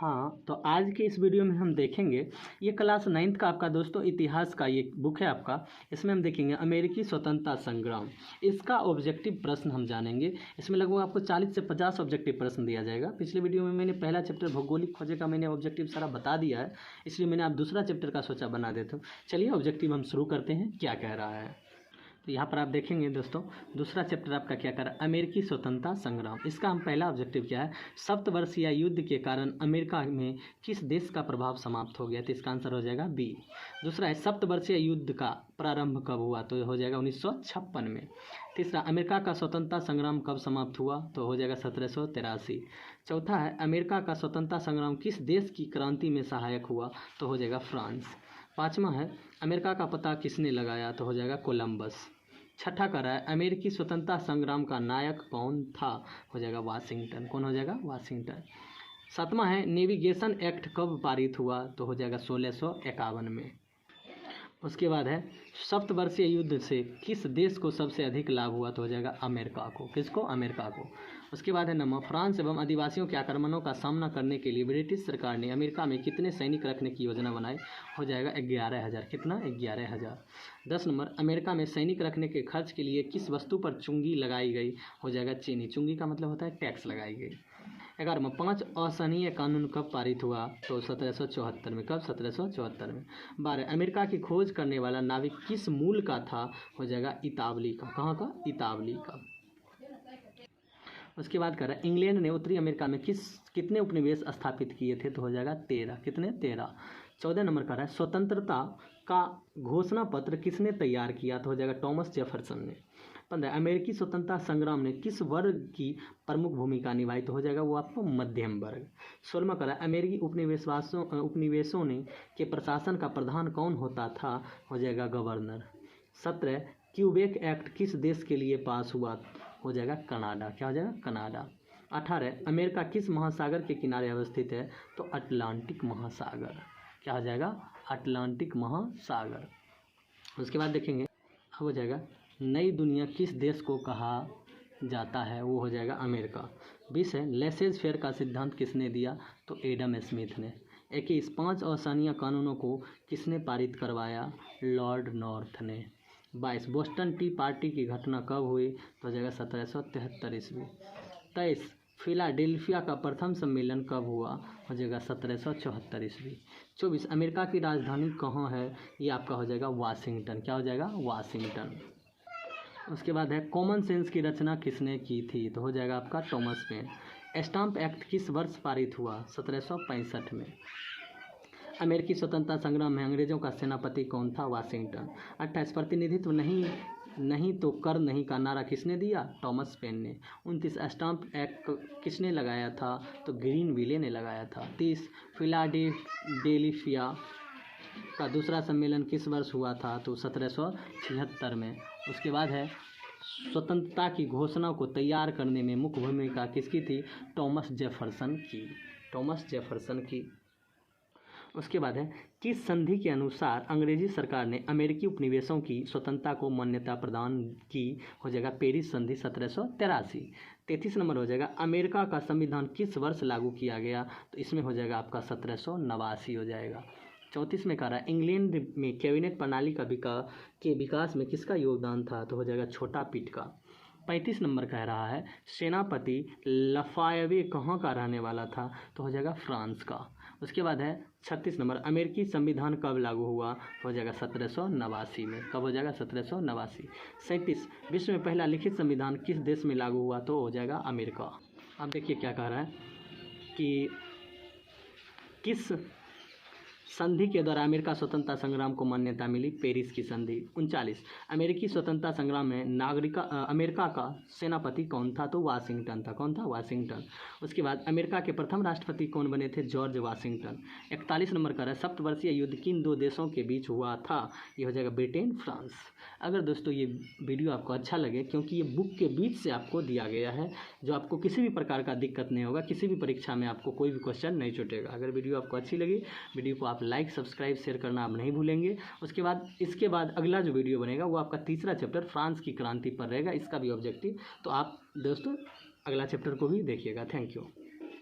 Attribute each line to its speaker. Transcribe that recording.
Speaker 1: हाँ, तो आज के इस वीडियो में हम देखेंगे, ये क्लास 9th का आपका दोस्तों इतिहास का ये बुक है आपका। इसमें हम देखेंगे अमेरिकी स्वतंत्रता संग्राम। इसका ऑब्जेक्टिव प्रश्न हम जानेंगे। इसमें लगभग आपको 40 से 50 ऑब्जेक्टिव प्रश्न दिया जाएगा। पिछले वीडियो में मैंने पहला चैप्टर भौगोलिक खोजे का मैंने ऑब्जेक्टिव सारा बता दिया है, इसलिए मैंने आप दूसरा चैप्टर का सोचा बना देता हूँ। चलिए ऑब्जेक्टिव हम शुरू करते हैं, क्या कह रहा है। तो यहाँ पर आप देखेंगे दोस्तों, दूसरा चैप्टर आपका क्या कर रहा है, अमेरिकी स्वतंत्रता संग्राम। इसका हम पहला ऑब्जेक्टिव क्या है, सप्तवर्षीय युद्ध के कारण अमेरिका में किस देश का प्रभाव समाप्त हो गया। तो इसका आंसर हो जाएगा बी। दूसरा है सप्तवर्षीय युद्ध का प्रारंभ कब हुआ, तो हो जाएगा 1956 में। तीसरा, अमेरिका का स्वतंत्रता संग्राम कब समाप्त हुआ, तो हो जाएगा 1783। चौथा है, अमेरिका का स्वतंत्रता संग्राम किस देश की क्रांति में सहायक हुआ, तो हो जाएगा फ्रांस। पाँचवा है, अमेरिका का पता किसने लगाया, तो हो जाएगा कोलंबस। छठा कर रहा है, अमेरिकी स्वतंत्रता संग्राम का नायक कौन था, हो जाएगा वाशिंगटन। कौन हो जाएगा, वाशिंगटन। सातवां है, नेविगेशन एक्ट कब पारित हुआ, तो हो जाएगा 1651 में। उसके बाद है, सप्तवर्षीय युद्ध से किस देश को सबसे अधिक लाभ हुआ, तो हो जाएगा अमेरिका को। किसको, अमेरिका को। उसके बाद है नंबर, फ्रांस एवं आदिवासियों के आक्रमणों का सामना करने के लिए ब्रिटिश सरकार ने अमेरिका में कितने सैनिक रखने की योजना बनाई, हो जाएगा 11,000। कितना, 11,000। 10 नंबर, अमेरिका में सैनिक रखने के खर्च के लिए किस वस्तु पर चुंगी लगाई गई, हो जाएगा चीनी। चुंगी का मतलब होता है टैक्स लगाई गई। 11वां, 5 असहनीय कानून कब पारित हुआ, तो 1774 में। कब, 1774 में। 12, अमेरिका की खोज करने वाला नाविक किस मूल का था, हो जाएगा इतावली का। कहाँ का, इतावली का। उसके बाद कह रहा है, इंग्लैंड ने उत्तरी अमेरिका में कितने उपनिवेश स्थापित किए थे, तो हो जाएगा 13। कितने, 13। 14 नंबर कह रहा है, स्वतंत्रता का घोषणा पत्र किसने तैयार किया, तो हो जाएगा टॉमस जेफरसन ने। 15, अमेरिकी स्वतंत्रता संग्राम ने किस वर्ग की प्रमुख भूमिका निभाई, तो हो जाएगा वो आपको मध्यम वर्ग। 16वां कह रहा है, अमेरिकी उपनिवेशों ने के प्रशासन का प्रधान कौन होता था, हो जाएगा गवर्नर। 17, क्यूबेक एक्ट किस देश के लिए पास हुआ, हो जाएगा कनाडा। क्या हो जाएगा, कनाडा। 18, अमेरिका किस महासागर के किनारे अवस्थित है, तो अटलांटिक महासागर। क्या हो जाएगा, अटलांटिक महासागर। उसके बाद देखेंगे, अब हो जाएगा, नई दुनिया किस देश को कहा जाता है, वो हो जाएगा अमेरिका। 20 है, लेसेज फेयर का सिद्धांत किसने दिया, तो एडम स्मिथ ने। 21, 5 असहनीय कानूनों को किसने पारित करवाया, लॉर्ड नॉर्थ ने। 22, बोस्टन टी पार्टी की घटना कब हुई, तो हो जाएगा 1773 ईस्वी। 23, फिलाडेल्फिया का प्रथम सम्मेलन कब हुआ, हो जाएगा 1774 ईस्वी। 24, अमेरिका की राजधानी कहाँ है, ये आपका हो जाएगा वाशिंगटन। क्या हो जाएगा, वाशिंगटन। उसके बाद है, कॉमन सेंस की रचना किसने की थी, तो हो जाएगा आपका टॉमस पेन। स्टाम्प एक्ट किस वर्ष पारित हुआ, 1765 में। अमेरिकी स्वतंत्रता संग्राम में अंग्रेजों का सेनापति कौन था, वाशिंगटन। 28, प्रतिनिधित्व नहीं तो कर नहीं का नारा किसने दिया, टॉमस पेन ने। 29, स्टाम्प एक्ट किसने लगाया था, तो ग्रीनविले ने लगाया था। 30, फिलाडेल्फिया का दूसरा सम्मेलन किस वर्ष हुआ था, तो 1776 में। उसके बाद है, स्वतंत्रता की घोषणा को तैयार करने में मुख्य भूमिका किसकी थी, टॉमस जेफरसन की। टॉमस जेफरसन की। उसके बाद है, किस संधि के अनुसार अंग्रेजी सरकार ने अमेरिकी उपनिवेशों की स्वतंत्रता को मान्यता प्रदान की, हो जाएगा पेरिस संधि 1783। 33 नंबर हो जाएगा, अमेरिका का संविधान किस वर्ष लागू किया गया, तो इसमें हो जाएगा आपका 1789 हो जाएगा। 34 में कह रहा है, इंग्लैंड में कैबिनेट प्रणाली के विकास में किसका योगदान था, तो हो जाएगा छोटा पिट का। 35 नंबर कह रहा है, सेनापति लफायवे कहाँ का रहने वाला था, तो हो जाएगा फ्रांस का। उसके बाद है 36 नंबर, अमेरिकी संविधान कब लागू हुआ, हो जाएगा 1789 में। कब हो जाएगा, 1789। 37, विश्व में पहला लिखित संविधान किस देश में लागू हुआ, तो हो जाएगा अमेरिका। अब देखिए क्या कह रहा है कि किस संधि के द्वारा अमेरिका स्वतंत्रता संग्राम को मान्यता मिली, पेरिस की संधि। 39, अमेरिकी स्वतंत्रता संग्राम में अमेरिका का सेनापति कौन था, तो वाशिंगटन था। कौन था, वाशिंगटन। उसके बाद अमेरिका के प्रथम राष्ट्रपति कौन बने थे, जॉर्ज वाशिंगटन। 41 नंबर का है, सप्तवर्षीय युद्ध किन दो देशों के बीच हुआ था, ये हो जाएगा ब्रिटेन, फ्रांस। अगर दोस्तों ये वीडियो आपको अच्छा लगे, क्योंकि ये बुक के बीच से आपको दिया गया है, जो आपको किसी भी प्रकार का दिक्कत नहीं होगा, किसी भी परीक्षा में आपको कोई भी क्वेश्चन नहीं छूटेगा। अगर वीडियो आपको अच्छी लगी, वीडियो को आप लाइक सब्सक्राइब शेयर करना आप नहीं भूलेंगे। इसके बाद अगला जो वीडियो बनेगा वो आपका तीसरा चैप्टर फ्रांस की क्रांति पर रहेगा, इसका भी ऑब्जेक्टिव। तो आप दोस्तों अगला चैप्टर को भी देखिएगा। Thank you.